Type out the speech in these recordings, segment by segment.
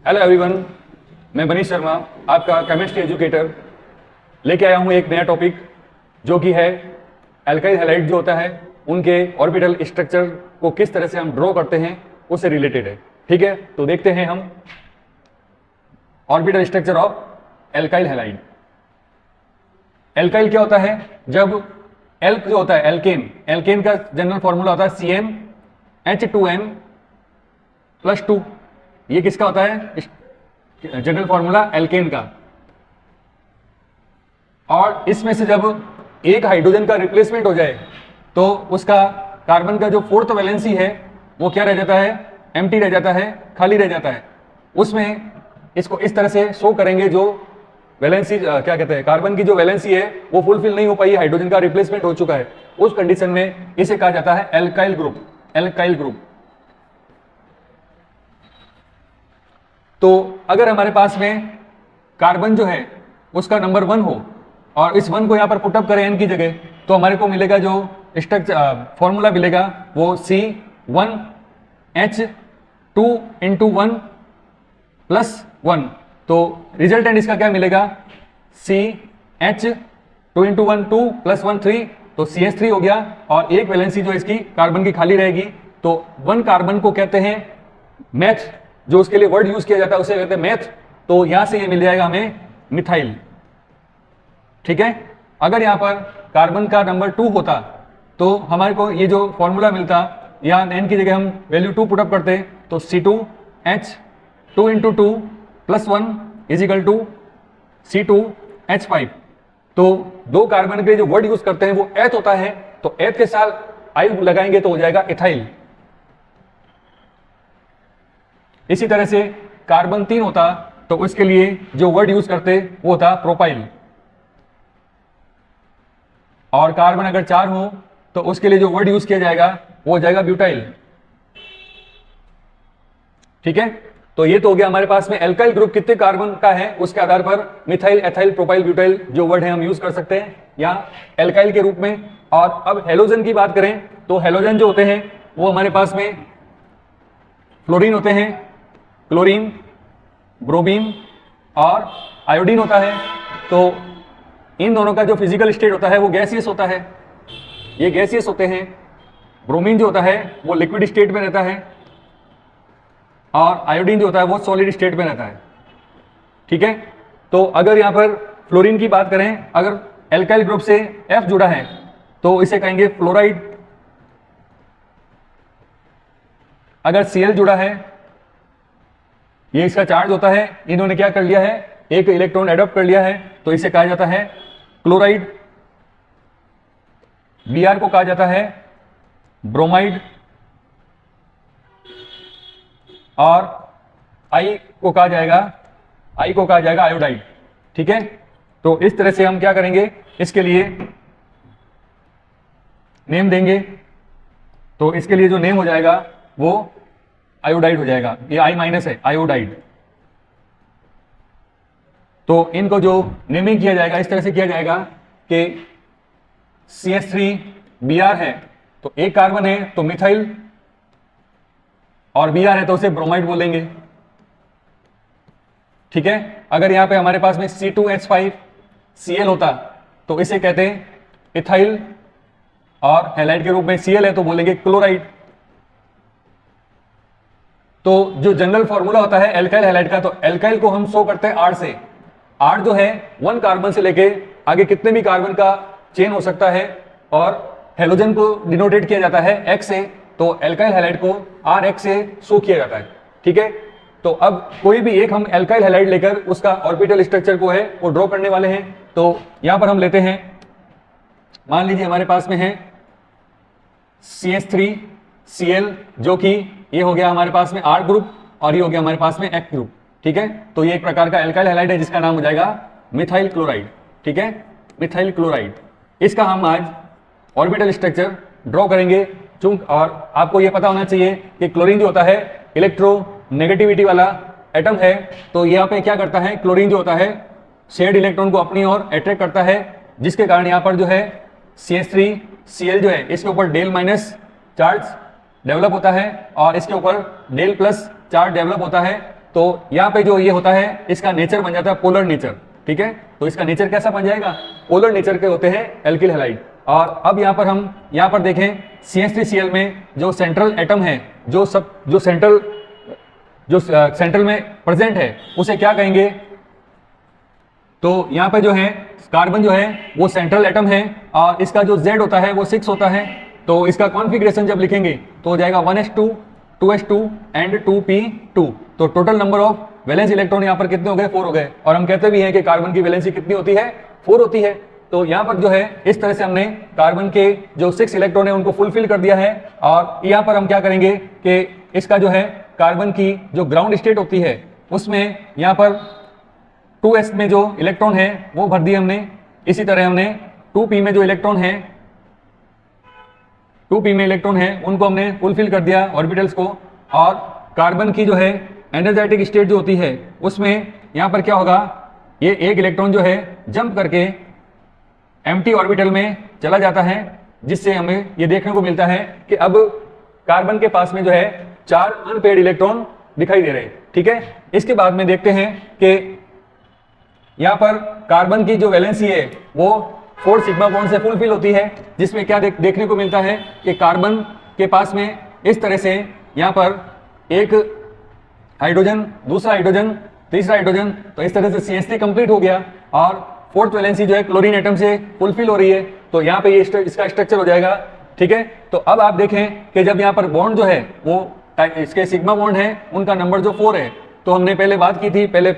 Hello everyone, मैं मनीष शर्मा, आपका chemistry educator, लेके आया हूँ एक नया टॉपिक जो कि है एल्काइल हैलाइड जो होता है उनके ऑर्बिटल स्ट्रक्चर को किस तरह से हम ड्रॉ करते हैं उससे रिलेटेड है। ठीक है, तो देखते हैं हम orbital structure of alkyl halide. Alkyl क्या होता है? जब एल्क जो होता है एल्केन, एल्केन का जनरल फॉर्मूला होता है CnH2n+2। ये किसका होता है जनरल फॉर्मूला? एल्केन का। और इसमें से जब एक हाइड्रोजन का रिप्लेसमेंट हो जाए तो उसका कार्बन का जो फोर्थ वैलेंसी है वो क्या रह जाता है? एम्प्टी रह जाता है, खाली रह जाता है। उसमें इसको इस तरह से शो करेंगे, जो वैलेंसी क्या कहते हैं, कार्बन की जो वैलेंसी है वो फुलफिल नहीं हो पाई, हाइड्रोजन का रिप्लेसमेंट हो चुका है। उस कंडीशन में इसे कहा जाता है एल्काइल ग्रुप। Alkyl group. तो अगर हमारे पास में कार्बन जो है उसका नंबर 1 हो और इस 1 को यहां पर पुटअप करें n की जगह, तो हमारे को मिलेगा जो स्ट्रक्चर फॉर्मूला मिलेगा वो C1H2×1+1। तो रिजल्टेंट इसका क्या मिलेगा? CH2×1 2+1 3, तो CH3 हो गया। और एक वैलेंसी जो इसकी कार्बन की खाली रहेगी। तो 1 कार्बन को कहते हैं मैथ, जो उसके लिए वर्ड यूज किया जाता है उसे कहते हैं मैथ। तो यहां से ये मिल जाएगा हमें मिथाइल। ठीक है, अगर यहां पर कार्बन का नंबर 2 होता तो हमारे को ये जो फॉर्मूला मिलता, यहां n की जगह हम वैल्यू 2 पुटअप करते, तो C2H2×2+1 C2H5। तो 2 कार्बन के लिए जो वर्ड यूज करते हैं वो एथ होता है, तो एथ के साथ आई लगाएंगे तो हो जाएगा इथाइल। इसी तरह से कार्बन 3 होता तो उसके लिए जो वर्ड यूज करते वो होता प्रोपाइल। और कार्बन अगर 4 हो तो उसके लिए जो वर्ड यूज किया जाएगा वो हो जाएगा ब्यूटाइल। ठीक है, तो ये तो हो गया हमारे पास में एल्काइल ग्रुप कितने कार्बन का है उसके आधार पर मिथाइल, एथाइल, प्रोपाइल, ब्यूटाइल जो वर्ड है हम यूज कर सकते हैं यहाँ एल्काइल के रूप में। और अब हेलोजन की बात करें तो हेलोजन जो होते हैं वो हमारे पास में फ्लोरीन होते हैं, क्लोरीन, ब्रोमीन और आयोडीन होता है। तो इन दोनों का जो फिजिकल स्टेट होता है वो गैसियस होता है, ये गैसियस होते हैं। ब्रोमीन जो होता है वो लिक्विड स्टेट में रहता है और आयोडीन जो होता है वो सॉलिड स्टेट में रहता है। ठीक है, तो अगर यहां पर फ्लोरीन की बात करें, अगर एल्काइल ग्रुप से F जुड़ा है तो इसे कहेंगे फ्लोराइड। अगर Cl जुड़ा है, ये इसका चार्ज होता है, इन्होंने क्या कर लिया है, एक इलेक्ट्रॉन एडॉप्ट कर लिया है, तो इसे कहा जाता है क्लोराइड। Br को कहा जाता है ब्रोमाइड और I को कहा जाएगा आयोडाइड। ठीक है, तो इस तरह से हम क्या करेंगे, इसके लिए नेम देंगे। तो इसके लिए जो नेम हो जाएगा वो आयोडाइड हो जाएगा, ये I- है, आयोडाइड। तो इनको जो नेमिंग किया जाएगा इस तरह से किया जाएगा कि CH3Br है तो एक कार्बन है तो मिथाइल, और Br है तो उसे ब्रोमाइड बोलेंगे। ठीक है, अगर यहां पे हमारे पास में C2H5Cl होता तो इसे कहते हैं इथाइल, और हैलाइड के रूप में Cl है तो बोलेंगे क्लोराइड। तो जो जनरल फॉर्मूला होता है एल्काइल हैलाइड का, तो एल्काइल को हम शो करते हैं R से। R जो है 1 कार्बन से लेके आगे कितने भी कार्बन का चेन हो सकता है, और हेलोजन को डिनोटेट किया जाता है X से, तो एल्काइल हैलाइड को Rx से शो किया जाता है। ठीक है, तो अब कोई भी एक हम एल्काइल हैलाइड लेकर उसका ऑर्बिटल स्ट्रक्चर को है वो ड्रॉ करने वाले हैं। तो यहां पर हम लेते हैं, मान लीजिए हमारे पास में है CH3Cl, जो कि ये हो गया हमारे पास में R ग्रुप और ये हो गया हमारे पास में X ग्रुप। ठीक है, तो ये एक प्रकार का एल्काइल हैलाइड है जिसका नाम हो जाएगा मिथाइल क्लोराइड। ठीक है, मिथाइल क्लोराइड। इसका हम आज ऑर्बिटल स्ट्रक्चर ड्रॉ करेंगे। और आपको ये पता होना चाहिए कि क्लोरीन जो होता है इलेक्ट्रोनेगेटिविटी वाला एटम है, तो यहाँ पे क्या करता है, क्लोरीन जो होता है शेयर्ड इलेक्ट्रॉन को अपनी ओर अट्रैक्ट करता है, जिसके कारण यहाँ पर जो है CH3Cl जो है इसके ऊपर डेल माइनस चार्ज डेवलप होता है और इसके ऊपर डेल प्लस चार्ज डेवलप होता है। तो यहाँ पे जो ये होता है इसका नेचर बन जाता है पोलर नेचर, ठीक है। तो इसका नेचर कैसा बन जाएगा, पोलर नेचर के होते हैं एल्किल हैलाइड। और अब यहाँ पर हम यहाँ पर देखें CH3Cl में जो सेंट्रल एटम है, जो सेंट्रल में प्रेजेंट है उसे क्या कहेंगे, तो यहाँ पे जो है कार्बन जो है वो सेंट्रल एटम है और इसका जो Z होता है वो 6 होता है। तो इसका कॉन्फ़िगरेशन जब लिखेंगे तो हो जाएगा 1s2 2s2 एंड 2p2। तो total number of valence electron यहाँ पर कितने हो गए, 4 हो गए। और हम कहते भी हैं कि कार्बन की वैलेंसी कितनी होती है, 4 होती है। तो यहाँ पर जो है इस तरह से हमने कार्बन के जो 6 इलेक्ट्रॉन है उनको फुलफिल कर दिया है। और यहाँ पर हम क्या करेंगे कि इसका जो है कार्बन की जो ग्राउंड स्टेट होती है उसमें यहाँ पर 2s में जो इलेक्ट्रॉन है वो भर दिए हमने। इसी तरह हमने 2p में जो इलेक्ट्रॉन है, 2p में इलेक्ट्रॉन है उनको हमने फुलफिल कर दिया ऑर्बिटल्स को। और कार्बन की जो है एनर्जेटिक स्टेट जो होती है उसमें यहाँ पर क्या होगा, ये एक इलेक्ट्रॉन जो है जंप करके एम्प्टी ऑर्बिटल में चला जाता है, जिससे हमें ये देखने को मिलता है कि अब कार्बन के पास में जो है 4 अनपेयर्ड इलेक्ट्रॉन दिखाई दे रहे हैं, ठीक है। इसके बाद में देखते हैं कि यहाँ पर कार्बन की जो वैलेंसी है वो 4 सिग्मा बॉन्ड से फुलफिल होती है, जिसमें क्या देखने को मिलता है कि कार्बन के पास में इस तरह से यहाँ पर एक हाइड्रोजन, दूसरा हाइड्रोजन, तीसरा हाइड्रोजन, तो इस तरह से CH3 कंप्लीट हो गया। और 4th वैलेंसी जो है क्लोरीन एटम से फुलफिल हो रही है, तो यहाँ पे ये इसका स्ट्रक्चर हो जाएगा, ठीक है। तो अब आप देखें कि जब यहाँ पर बॉन्ड जो है वो इसके सिग्मा बॉन्ड है उनका नंबर जो 4 है, तो हमने पहले बात की थी पहले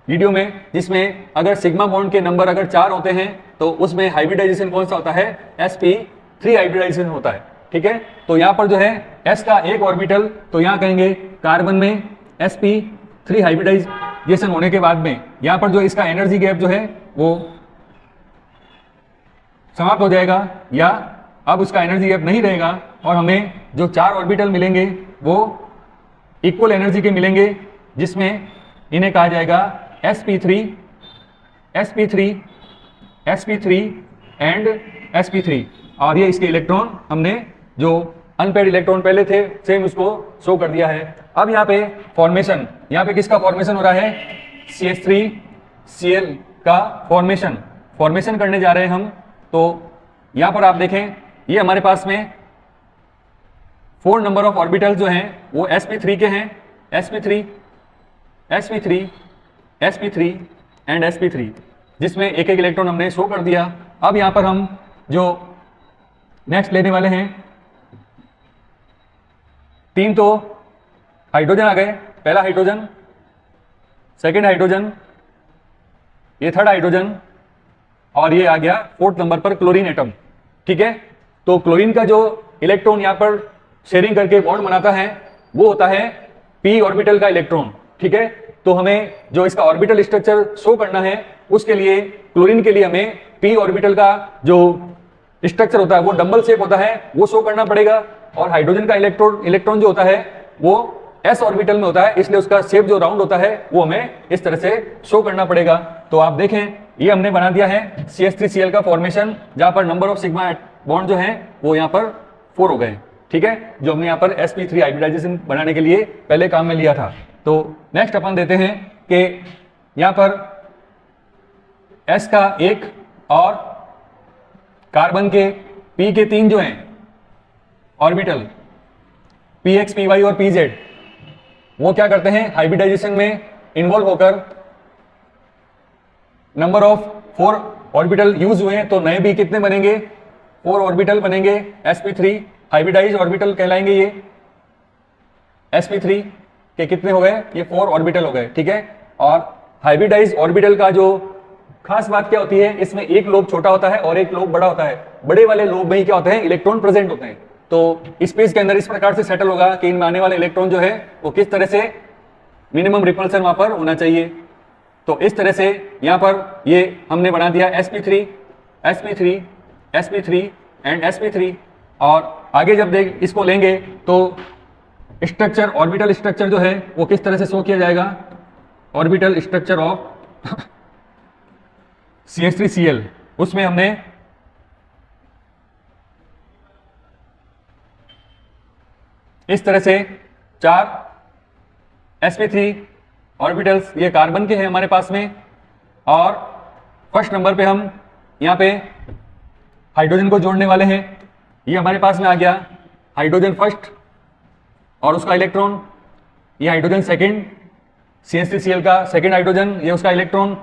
वीडियो में, जिसमें अगर सिग्मा बॉन्ड के नंबर अगर 4 होते हैं तो उसमें हाइब्रिडाइजेशन कौन सा होता है, sp3 हाइब्रिडाइजेशन होता है, ठीक है। तो यहाँ पर जो है s का एक ऑर्बिटल, तो यहाँ कहेंगे कार्बन में sp3 हाइब्रिडाइजेशन होने के बाद में यहाँ पर जो इसका एनर्जी गैप जो है वो समाप्त हो जाएगा, या अब उसका एनर्जी गैप नहीं रहेगा और हमें जो 4 ऑर्बिटल मिलेंगे वो इक्वल एनर्जी के मिलेंगे, जिसमें इन्हें कहा जाएगा sp3 sp3 sp3 and sp3। और ये इसके इलेक्ट्रॉन हमने जो अनपेयर्ड इलेक्ट्रॉन पहले थे सेम उसको शो कर दिया है। अब यहाँ पे फॉर्मेशन, यहाँ पे किसका फॉर्मेशन हो रहा है, CH3Cl का फॉर्मेशन करने जा रहे हैं हम। तो यहाँ पर आप देखें ये हमारे पास में 4 नंबर ऑफ ऑर्बिटल जो हैं वो sp3 के हैं, sp3 sp3 sp3 and sp3, जिसमें एक एक इलेक्ट्रॉन हमने शो कर दिया। अब यहाँ पर हम जो नेक्स्ट लेने वाले हैं 3 तो हाइड्रोजन आ गए, पहला हाइड्रोजन, सेकेंड हाइड्रोजन, ये थर्ड हाइड्रोजन, और ये आ गया 4th नंबर पर क्लोरीन एटम, ठीक है। तो क्लोरीन का जो इलेक्ट्रॉन यहाँ पर शेयरिंग करके बॉन्ड बनाता है वो होता है p ऑर्बिटल का इलेक्ट्रॉन, ठीक है। तो हमें जो इसका ऑर्बिटल स्ट्रक्चर शो करना है उसके लिए क्लोरीन के लिए हमें p ऑर्बिटल का जो स्ट्रक्चर होता है वो डबल शेप होता है वो शो करना पड़ेगा। और हाइड्रोजन का इलेक्ट्रॉन जो होता है वो s ऑर्बिटल में होता है, इसलिए उसका शेप जो राउंड होता है वो हमें इस तरह से शो करना पड़ेगा। तो आप देखें ये हमने बना दिया है CH3Cl का फॉर्मेशन, जहां पर नंबर ऑफ सिग्मा बॉन्ड जो है वो यहाँ पर 4 हो गए, ठीक है, जो हमने यहाँ पर sp3 हाइब्रिडाइजेशन बनाने के लिए पहले काम में लिया था। तो नेक्स्ट अपन देते हैं कि यहाँ पर s का एक और कार्बन के p के 3 जो हैं ऑर्बिटल px py और pz, वो क्या करते हैं हाइब्रिडाइजेशन में इन्वॉल्व होकर नंबर ऑफ 4 ऑर्बिटल यूज हुए हैं, तो नए भी कितने बनेंगे, 4 ऑर्बिटल बनेंगे, sp3 हाइब्रिडाइज ऑर्बिटल कहलाएंगे ये। sp3 के कितने हो गए, ये 4 ऑर्बिटल हो गए, ठीक है। और हाइब्रिडाइज ऑर्बिटल का जो खास बात क्या होती है, इसमें एक लोब छोटा होता है और एक लोब बड़ा होता है। बड़े वाले लोब में ही क्या होते हैं, इलेक्ट्रॉन प्रेजेंट होते हैं। तो स्पेस के अंदर इस प्रकार से सेटल होगा कि इनमें आने वाले इलेक्ट्रॉन जो है वो किस तरह से मिनिमम रिपल्सन वहां पर होना चाहिए। तो इस तरह से यहाँ पर ये हमने बना दिया sp3 sp3 sp3 and sp3। और आगे जब देख इसको लेंगे तो स्ट्रक्चर, ऑर्बिटल स्ट्रक्चर जो है वो किस तरह से शो किया जाएगा, ऑर्बिटल स्ट्रक्चर ऑफ CH3Cl, उसमें हमने इस तरह से 4 sp3 ऑर्बिटल्स ये कार्बन के हैं हमारे पास में, और फर्स्ट नंबर पे हम यहाँ पे हाइड्रोजन को जोड़ने वाले हैं। ये हमारे पास में आ गया हाइड्रोजन फर्स्ट और उसका इलेक्ट्रॉन, ये हाइड्रोजन सेकंड, CH3Cl का सेकंड हाइड्रोजन, ये उसका इलेक्ट्रॉन,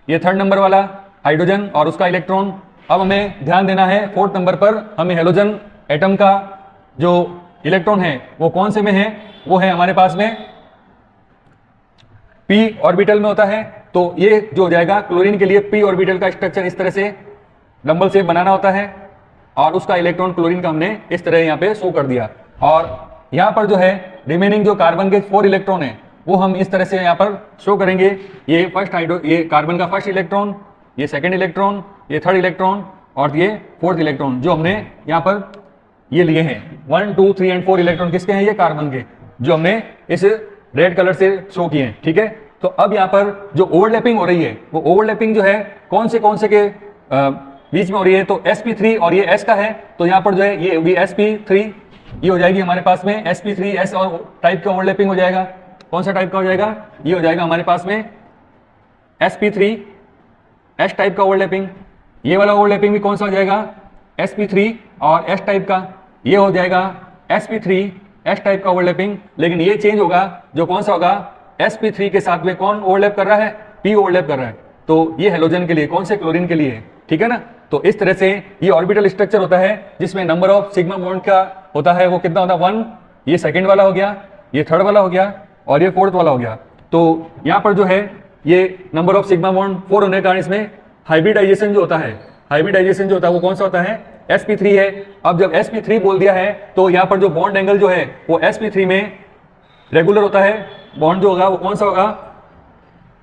ये थर्ड नंबर वाला हाइड्रोजन और उसका इलेक्ट्रॉन। अब हमें ध्यान देना है फोर्थ नंबर पर, हमें हेलोजन एटम का जो इलेक्ट्रॉन है वो कौन से में है, वो है हमारे पास में p ऑर्बिटल में होता है। तो ये जो हो जाएगा क्लोरीन के लिए p ऑर्बिटल का स्ट्रक्चर इस तरह से डबल शेप बनाना होता है, और उसका इलेक्ट्रॉन क्लोरीन का हमने इस तरह यहाँ पे शो कर दिया। और यहाँ पर जो है रिमेनिंग जो कार्बन के 4 इलेक्ट्रॉन है वो हम इस तरह से यहाँ पर शो करेंगे। ये ये कार्बन का फर्स्ट इलेक्ट्रॉन, ये सेकंड इलेक्ट्रॉन, ये थर्ड इलेक्ट्रॉन और ये फोर्थ इलेक्ट्रॉन जो हमने यहाँ पर ये लिए हैं। 1 2 3 एंड 4 इलेक्ट्रॉन किसके हैं, ये कार्बन के, जो हमने इस रेड कलर से शो किए हैं। ठीक है, तो अब यहाँ पर जो ओवरलैपिंग हो रही है वो ओवरलैपिंग जो है कौन से के बीच में हो रही है, तो sp3 और ये s का है, तो यहाँ पर जो है ये होगी sp3, ये हो जाएगी हमारे पास में sp3s और टाइप का ओवरलैपिंग हो जाएगा। कौन सा टाइप का हो जाएगा, ये हो जाएगा हमारे पास में sp3s टाइप का ओवरलैपिंग। ये वाला ओवरलैपिंग भी कौन सा हो जाएगा, sp3 और s टाइप का, ये हो जाएगा sp3s टाइप का ओवरलैपिंग। लेकिन ये चेंज होगा, जो कौन सा होगा, sp3 के साथ में कौन ओवरलैप कर रहा है, p ओवरलैप कर रहा है। तो ये हेलोजन के लिए, कौन से, क्लोरीन के लिए है। ठीक है ना, तो इस तरह से ये ऑर्बिटल स्ट्रक्चर होता है जिसमें नंबर ऑफ सिग्मा बॉन्ड का होता है वो कितना होता है, 1, ये सेकंड वाला हो गया, ये थर्ड वाला हो गया और ये फोर्थ वाला हो गया। तो यहाँ पर जो है ये नंबर ऑफ सिग्मा बॉन्ड 4 होने के कारण इसमें हाइब्रिडाइजेशन जो होता है, हाइब्रिडाइजेशन जो होता है वो कौन सा होता है, sp3 है। अब जब sp3 बोल दिया है तो यहाँ पर जो बॉन्ड एंगल जो है वो sp3 में रेगुलर होता है, बॉन्ड जो होगा वो कौन सा होगा,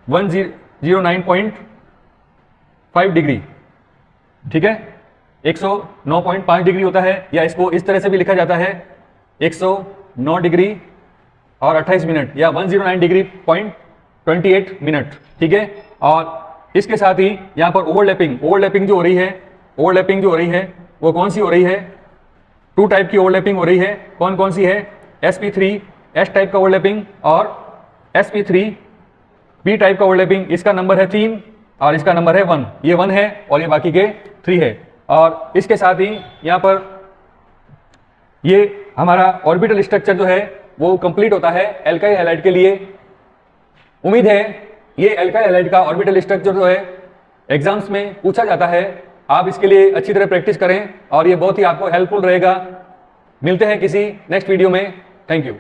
109.5 डिग्री। ठीक है, 109.5 डिग्री होता है, या इसको इस तरह से भी लिखा जाता है 109 डिग्री और 28 मिनट, या 109 डिग्री पॉइंट 28 मिनट। ठीक है, और इसके साथ ही यहाँ पर ओवरलैपिंग जो हो रही है, ओवरलैपिंग जो हो रही है वो कौन सी हो रही है, 2 टाइप की ओवरलैपिंग हो रही है। कौन कौन सी है, sp3s टाइप का ओवरलैपिंग और sp3b टाइप का ओवरलैपिंग। इसका नंबर है 3 और इसका नंबर है 1, ये 1 है और ये बाकी के 3 है। और इसके साथ ही यहाँ पर ये हमारा ऑर्बिटल स्ट्रक्चर जो है वो कंप्लीट होता है एल्काइल हैलाइड के लिए। उम्मीद है ये एल्काइल हैलाइड का ऑर्बिटल स्ट्रक्चर जो है एग्जाम्स में पूछा जाता है, आप इसके लिए अच्छी तरह प्रैक्टिस करें और ये बहुत ही आपको हेल्पफुल रहेगा। मिलते हैं किसी नेक्स्ट वीडियो में, थैंक यू।